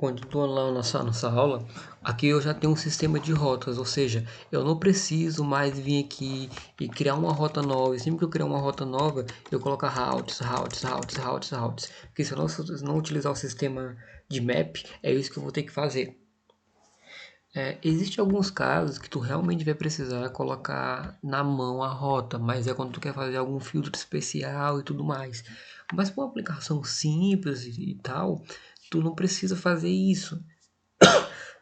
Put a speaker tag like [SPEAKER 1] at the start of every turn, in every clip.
[SPEAKER 1] Continuando lá nossa aula, aqui eu já tenho um sistema de rotas, ou seja, eu não preciso mais vir aqui e criar uma rota nova. E sempre que eu criar uma rota nova, eu coloco routes, porque se eu não utilizar o sistema de map, é isso que eu vou ter que fazer. Existem alguns casos que tu realmente vai precisar colocar na mão a rota, mas é quando tu quer fazer algum filtro especial e tudo mais. Mas para uma aplicação simples e tal, tu não precisa fazer isso.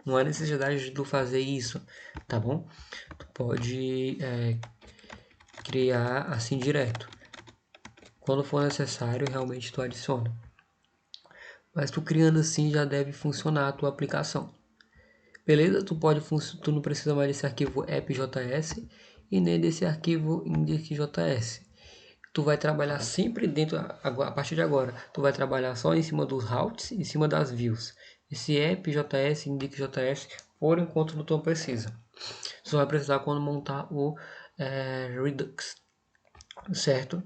[SPEAKER 1] Não há necessidade de tu fazer isso, tá bom? Tu pode criar assim direto. Quando for necessário, realmente tu adiciona. Mas tu criando assim já deve funcionar a tua aplicação. Beleza? Tu não precisa mais desse arquivo appjs e nem desse arquivo index.js. Tu vai trabalhar sempre dentro, a partir de agora, tu vai trabalhar só em cima dos routes, em cima das views. Esse appjs, index.js, por enquanto não precisa. Só vai precisar quando montar o Redux, certo?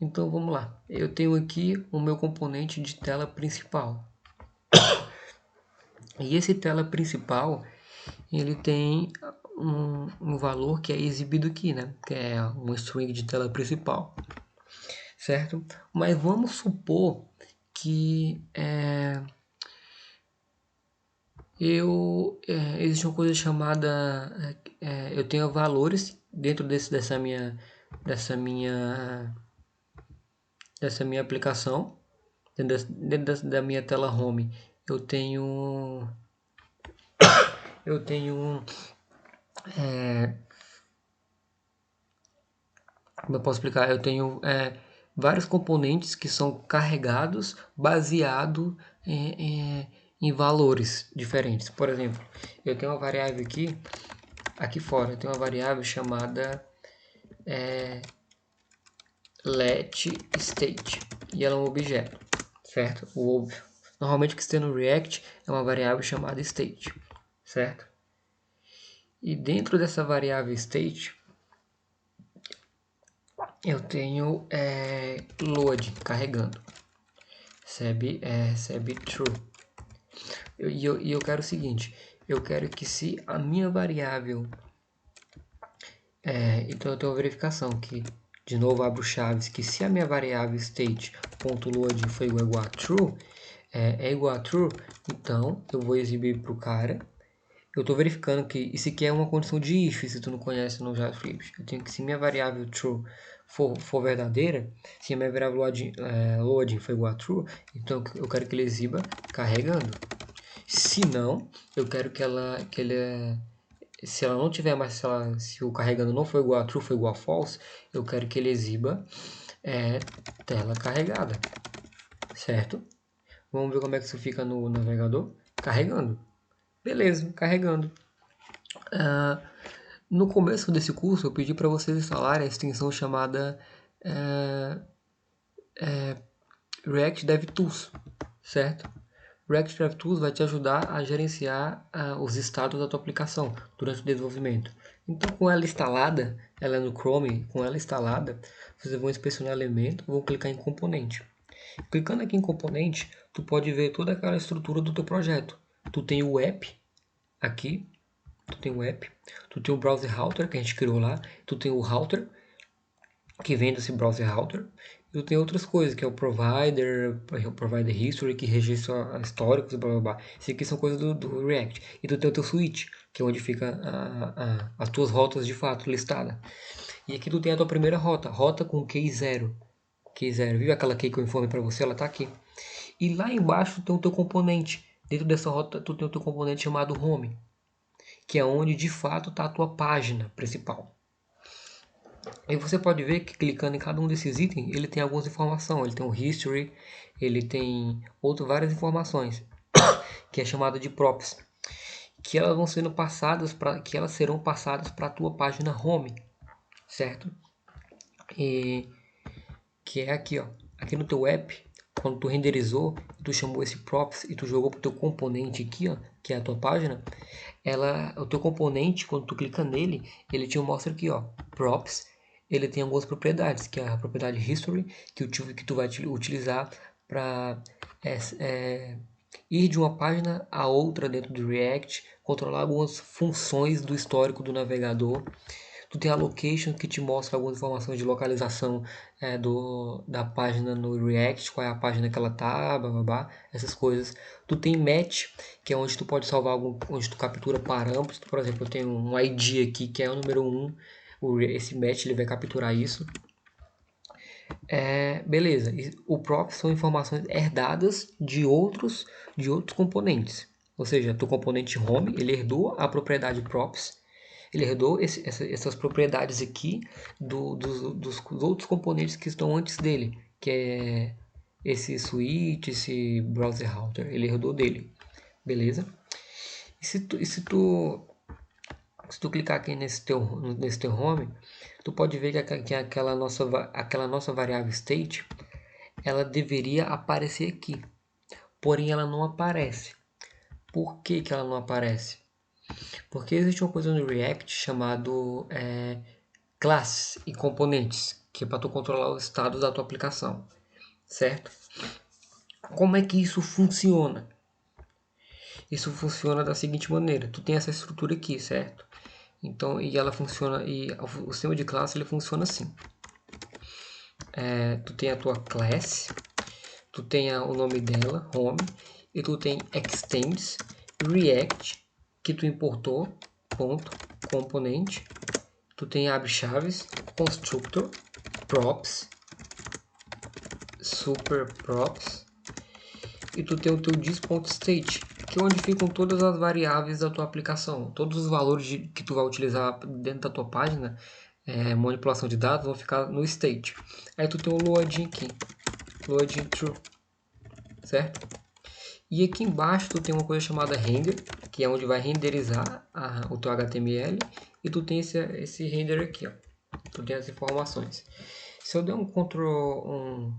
[SPEAKER 1] Então vamos lá. Eu tenho aqui o meu componente de tela principal. E esse tela principal, ele tem um valor que é exibido aqui, né? Que é um string de tela principal, certo? Mas vamos supor que existe uma coisa chamada eu tenho valores dentro dessa minha aplicação, dentro da minha tela home. Eu tenho como eu posso explicar? Eu tenho vários componentes que são carregados baseado em valores diferentes. Por exemplo, eu tenho uma variável aqui fora, eu tenho uma variável chamada letState e ela é um objeto, certo? Normalmente o que está no React é uma variável chamada state, certo? E dentro dessa variável state eu tenho load carregando, recebe true. E eu quero o seguinte, eu quero que se a minha variável então eu tenho uma verificação que de novo abro chaves, que se a minha variável state.load for igual a true, é igual a true, então eu vou exibir para o cara. Eu estou verificando que isso aqui é uma condição de if, se tu não conhece no JavaScript. Eu tenho que, se minha variável true for verdadeira, se a minha variável loading for igual a true, então eu quero que ele exiba carregando. Se não, eu quero se ela não tiver mais, se o carregando não for igual a true, for igual a false, eu quero que ele exiba tela carregada, certo? Vamos ver como é que isso fica no navegador. Carregando. Beleza, carregando. No começo desse curso, eu pedi para vocês instalarem a extensão chamada React DevTools, certo? React DevTools vai te ajudar a gerenciar os estados da tua aplicação durante o desenvolvimento. Então, com ela instalada, ela é no Chrome, com ela instalada, vocês vão inspecionar elemento, vão clicar em componente. Clicando aqui em componente, tu pode ver toda aquela estrutura do teu projeto. Tu tem o app aqui, tu tem o browser router que a gente criou lá, tu tem o router que vem desse browser router, e tu tem outras coisas, que é o provider history, que registra históricos, blá blá blá. Isso aqui são coisas do React. E tu tem o teu switch, que é onde fica as tuas rotas de fato listadas. E aqui tu tem a tua primeira rota com key 0. Key 0, viu aquela key que eu informei para você? Ela tá aqui. E lá embaixo tu tem o teu componente. Dentro dessa rota tu tem o teu componente chamado home, que é onde de fato está a tua página principal. E você pode ver que clicando em cada um desses itens, ele tem algumas informações. Ele tem o history, ele tem várias informações, que é chamada de props, que elas vão sendo passadas que elas serão passadas para a tua página home, certo? E que é aqui, ó, aqui no teu app, quando tu renderizou, tu chamou esse props e tu jogou pro teu componente aqui, ó, que é a tua página, o teu componente, quando tu clica nele, ele te mostra aqui, ó, props. Ele tem algumas propriedades, que é a propriedade history, que tu vai utilizar para ir de uma página a outra dentro do React, controlar algumas funções do histórico do navegador. Tu tem a location, que te mostra algumas informações de localização da página no React, qual é a página que ela tá, blá, blá, blá, essas coisas. Tu tem match, que é onde tu pode salvar onde tu captura parâmetros. Por exemplo, eu tenho um ID aqui que é o número 1. Esse match ele vai capturar isso. Beleza. O props são informações herdadas de outros componentes. Ou seja, do componente home, ele herdou a propriedade props, ele herdou essas propriedades aqui dos outros componentes que estão antes dele, que é esse switch, esse browser router, ele herdou dele, beleza? E se tu clicar aqui nesse teu home, tu pode ver que aquela nossa variável state, ela deveria aparecer aqui, porém ela não aparece. Por que ela não aparece? Porque existe uma coisa no React chamado classes e componentes, que é para tu controlar o estado da tua aplicação, certo? Como é que isso funciona? Isso funciona da seguinte maneira: tu tem essa estrutura aqui, certo? Então, e ela funciona, e o sistema de classe ele funciona assim. Tu tem a tua class, tu tem o nome dela, home, e tu tem extends react, que tu importou, ponto, componente. Tu tem abre chaves, constructor, props, super props, e tu tem o teu dis.state, que é onde ficam todas as variáveis da tua aplicação. Todos os valores que tu vai utilizar dentro da tua página, manipulação de dados, vão ficar no state. Aí tu tem o loading aqui, loading true, certo? E aqui embaixo tu tem uma coisa chamada render, que é onde vai renderizar o teu HTML, e tu tem esse render aqui, ó. Tu tem as informações. Se eu der um Ctrl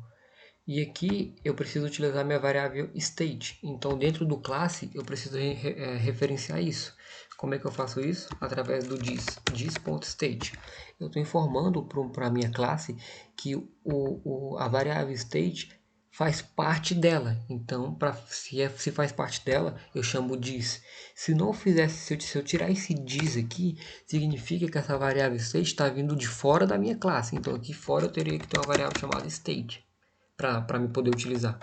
[SPEAKER 1] e aqui eu preciso utilizar minha variável state. Então dentro do classe eu preciso referenciar isso. Como é que eu faço isso? Através do dis.state. Eu estou informando para a minha classe que a variável state faz parte dela. Então, se faz parte dela, eu chamo dis. Se não fizesse, se eu tirar esse dis aqui, significa que essa variável state está vindo de fora da minha classe. Então, aqui fora eu teria que ter uma variável chamada state para me poder utilizar.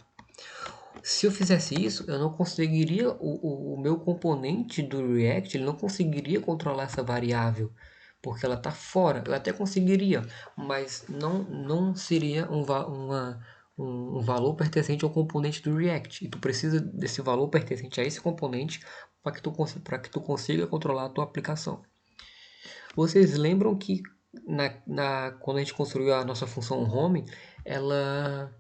[SPEAKER 1] Se eu fizesse isso, eu não conseguiria, o meu componente do React, ele não conseguiria controlar essa variável, porque ela está fora. Eu até conseguiria, mas não seria um valor pertencente ao componente do React. E tu precisa desse valor pertencente a esse componente para que tu consiga controlar a tua aplicação. Vocês lembram que quando a gente construiu a nossa função home, ela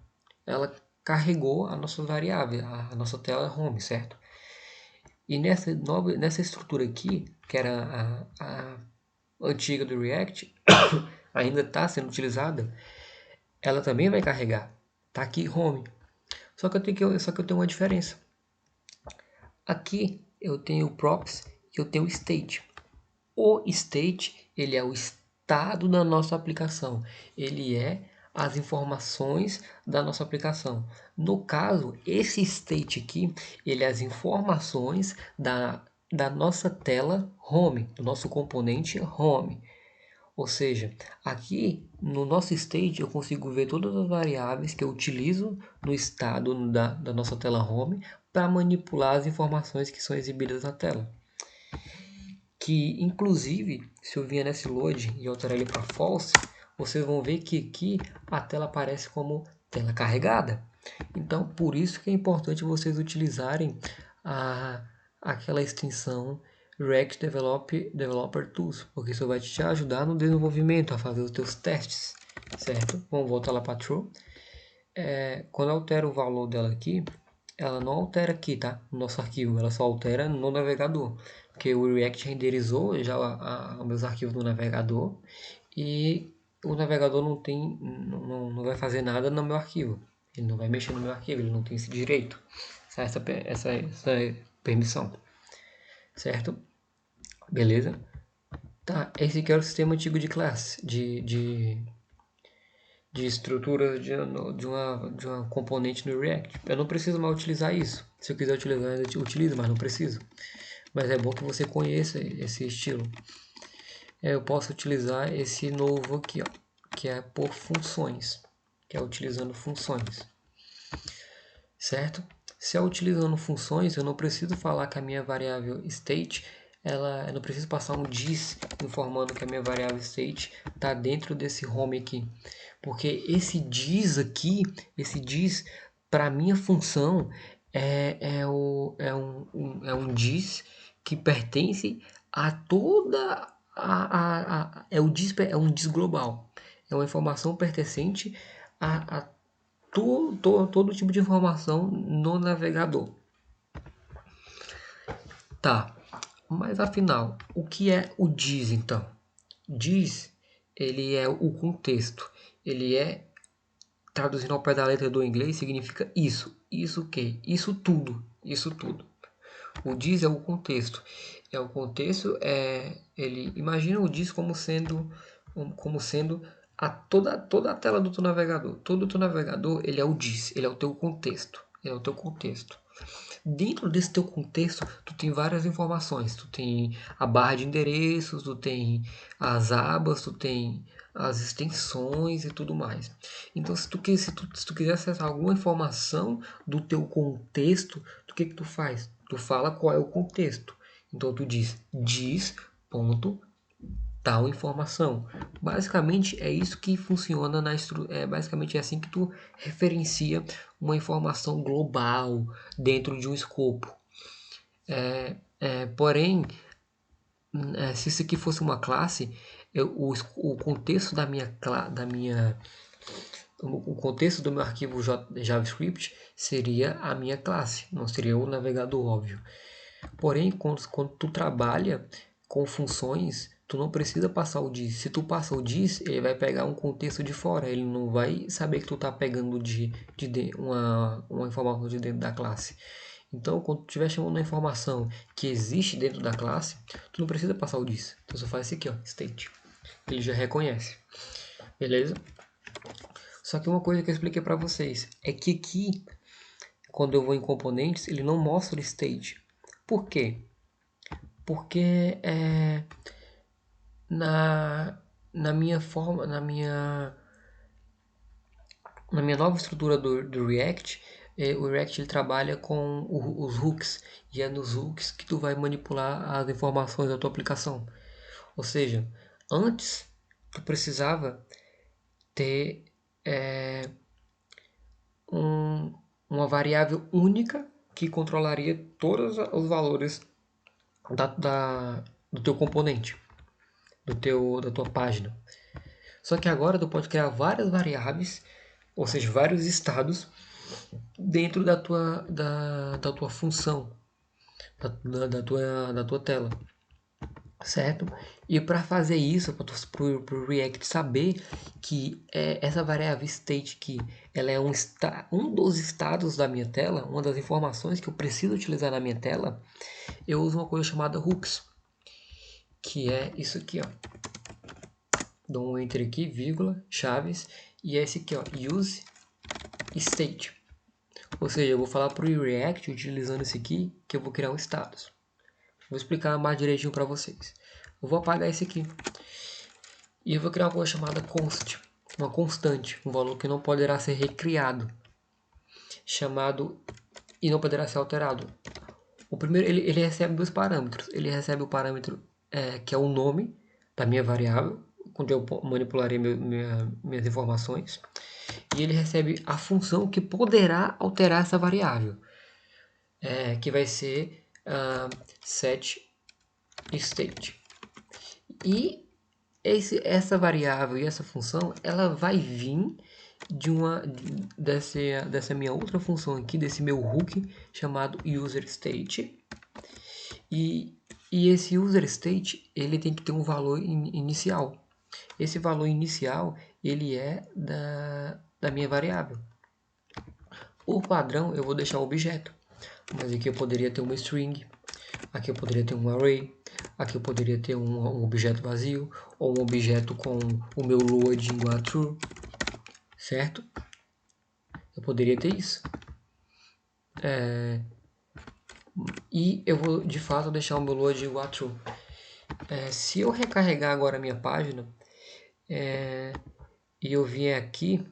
[SPEAKER 1] carregou a nossa variável, a nossa tela home, certo? E nessa estrutura aqui, que era a antiga do React, ainda está sendo utilizada, ela também vai carregar. Tá aqui home. Só que eu tenho uma diferença. Aqui eu tenho props e eu tenho state. O state, ele é o estado da nossa aplicação. Ele é as informações da nossa aplicação. No caso, esse state aqui, ele é as informações da nossa tela home, do nosso componente home. Ou seja, aqui no nosso state eu consigo ver todas as variáveis que eu utilizo no estado da nossa tela home para manipular as informações que são exibidas na tela. Que inclusive, se eu vier nesse load e alterar ele para false, vocês vão ver que aqui a tela aparece como tela carregada. Então, por isso que é importante vocês utilizarem aquela extensão React Developer Tools, porque isso vai te ajudar no desenvolvimento, a fazer os teus testes, certo? Vamos voltar lá para true. Quando eu altero o valor dela aqui, ela não altera aqui, tá? No nosso arquivo, ela só altera no navegador, porque o React renderizou já os meus arquivos no navegador e o navegador não vai fazer nada no meu arquivo. Ele não vai mexer no meu arquivo, ele não tem esse direito, essa permissão, certo? Beleza? Tá, esse aqui era o sistema antigo de classe, de de estrutura de uma componente no React. Eu não preciso mais utilizar isso. Se eu quiser utilizar, eu utilizo, mas não preciso. Mas é bom que você conheça esse estilo. Eu posso utilizar esse novo aqui, ó, que é por funções, que é utilizando funções, certo? Se é utilizando funções, eu não preciso falar que a minha variável state, eu não preciso passar um diz informando que a minha variável state está dentro desse home aqui, porque esse diz aqui, esse diz para minha função é um diz que pertence a toda é um diz global, é uma informação pertencente a todo tipo de informação no navegador. Tá, mas afinal, o que é o diz então? Diz, ele é o contexto, ele é, traduzindo ao pé da letra do inglês, significa isso. Isso o quê? Isso tudo, isso tudo. O diz é o contexto. Ele imagina o diz como sendo toda a tela do teu navegador. Todo o teu navegador, ele é o diz, ele é o teu contexto, ele é o teu contexto. Dentro desse teu contexto, tu tem várias informações. Tu tem a barra de endereços, tu tem as abas, tu tem as extensões e tudo mais. Então, se tu quiser acessar alguma informação do teu contexto, o que tu faz? Tu fala qual é o contexto. Então, tu diz ponto tal informação. Basicamente é isso que funciona basicamente é assim que tu referencia uma informação global dentro de um escopo. Porém, se isso aqui fosse uma classe, o contexto o contexto do meu arquivo JavaScript seria a minha classe, não seria o navegador, óbvio. Porém, quando tu trabalha com funções, tu não precisa passar o diz. Se tu passa o diz, ele vai pegar um contexto de fora. Ele não vai saber que tu tá pegando uma informação de dentro da classe. Então, quando tu estiver chamando uma informação que existe dentro da classe, tu não precisa passar o diz. Tu só faz isso aqui, ó, state. Ele já reconhece. Beleza? Só que uma coisa que eu expliquei para vocês é que aqui, quando eu vou em componentes, ele não mostra o state. Por quê? Porque na minha forma, na minha nova estrutura do React, o React ele trabalha com os hooks, e é nos hooks que tu vai manipular as informações da tua aplicação. Ou seja, antes tu precisava ter uma variável única que controlaria todos os valores do teu componente, da tua página. Só que agora tu pode criar várias variáveis, ou seja, vários estados dentro da tua função, da tua tela, certo? E para fazer isso, para o React saber que essa variável state aqui, ela é um dos estados da minha tela, uma das informações que eu preciso utilizar na minha tela, eu uso uma coisa chamada hooks, que é isso aqui, ó. Dou um enter aqui, vírgula, chaves, e é esse aqui, ó, use state. Ou seja, eu vou falar para o React, utilizando esse aqui, que eu vou criar um status. Vou explicar mais direitinho para vocês. Eu vou apagar esse aqui. E eu vou criar uma coisa chamada const, uma constante, um valor que não poderá ser recriado, e não poderá ser alterado. O primeiro, ele recebe dois parâmetros. Ele recebe o parâmetro que é o nome da minha variável, quando eu manipularei minhas informações. E ele recebe a função que poderá alterar essa variável, que vai ser set state. E essa variável e essa função, ela vai vir dessa minha outra função aqui, desse meu hook chamado userState. E esse userState, ele tem que ter um valor inicial. Esse valor inicial, ele é da minha variável. Por padrão, eu vou deixar o objeto, mas aqui eu poderia ter uma string, aqui eu poderia ter um array, aqui eu poderia ter um objeto vazio, ou um objeto com o meu load igual a true. certo? Eu poderia ter isso. E eu vou, de fato, deixar o meu load igual a true. Se eu recarregar agora a minha página, e eu vier aqui,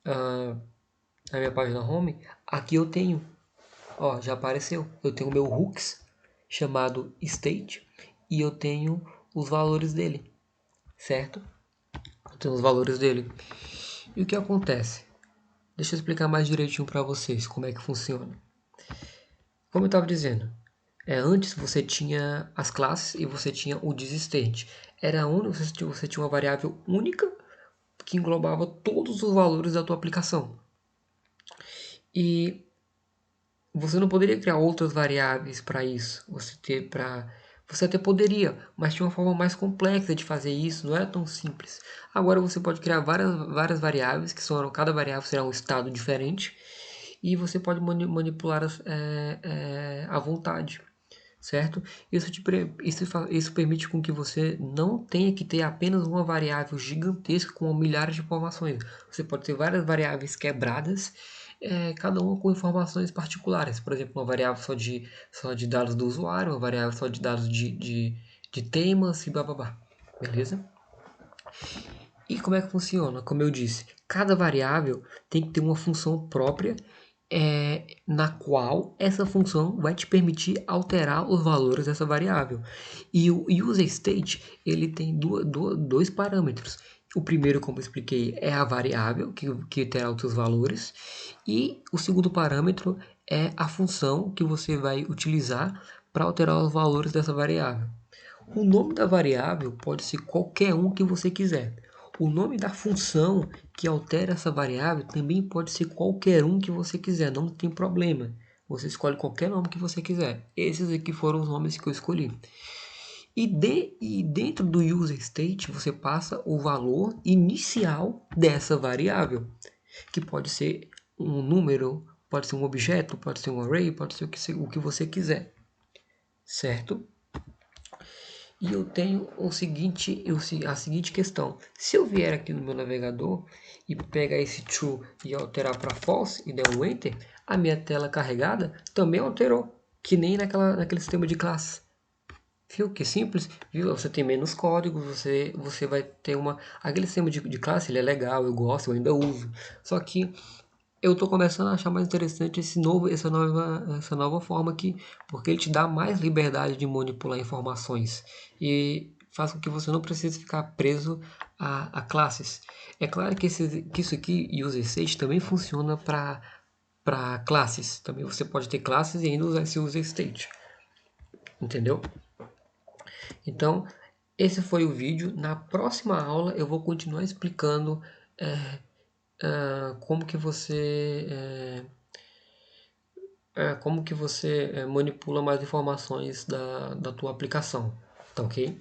[SPEAKER 1] na minha página home, aqui eu tenho, ó, já apareceu. Eu tenho o meu hooks, chamado state, e eu tenho os valores dele, certo? Eu tenho os valores dele. E o que acontece? Deixa eu explicar mais direitinho para vocês como é que funciona. Como eu estava dizendo, antes você tinha as classes e você tinha o desistente. Era onde você tinha uma variável única que englobava todos os valores da tua aplicação. E você não poderia criar outras variáveis para isso. Você até poderia, mas tinha uma forma mais complexa de fazer isso, não era tão simples. Agora você pode criar várias variáveis, cada variável será um estado diferente, e você pode manipular à vontade, certo? Isso permite com que você não tenha que ter apenas uma variável gigantesca com milhares de informações. Você pode ter várias variáveis quebradas, cada uma com informações particulares. Por exemplo, uma variável só de dados do usuário, uma variável só de dados de temas e blá blá blá. Beleza? E como é que funciona? Como eu disse, cada variável tem que ter uma função própria, na qual essa função vai te permitir alterar os valores dessa variável. E o useState ele tem dois parâmetros. O primeiro, como eu expliquei, é a variável que terá os seus valores, e o segundo parâmetro é a função que você vai utilizar para alterar os valores dessa variável. O nome da variável pode ser qualquer um que você quiser. O nome da função que altera essa variável também pode ser qualquer um que você quiser, não tem problema. Você escolhe qualquer nome que você quiser. Esses aqui foram os nomes que eu escolhi. E dentro do useState você passa o valor inicial dessa variável, que pode ser um número, pode ser um objeto, pode ser um array, pode ser o que você quiser, certo? E eu tenho a seguinte questão. Se eu vier aqui no meu navegador e pegar esse true e alterar para false e der um enter, a minha tela carregada também alterou, que nem naquele sistema de classe. Viu que simples? Viu? Você tem menos código, você vai ter aquele sistema de classe, ele é legal, eu gosto, eu ainda uso. Só que eu estou começando a achar mais interessante essa nova forma aqui, porque ele te dá mais liberdade de manipular informações e faz com que você não precise ficar preso a classes. É claro que isso aqui, useState, também funciona para classes. Também você pode ter classes e ainda usar esse useState. Entendeu? Então, esse foi o vídeo. Na próxima aula eu vou continuar explicando como que você manipula mais informações da tua aplicação, tá ok?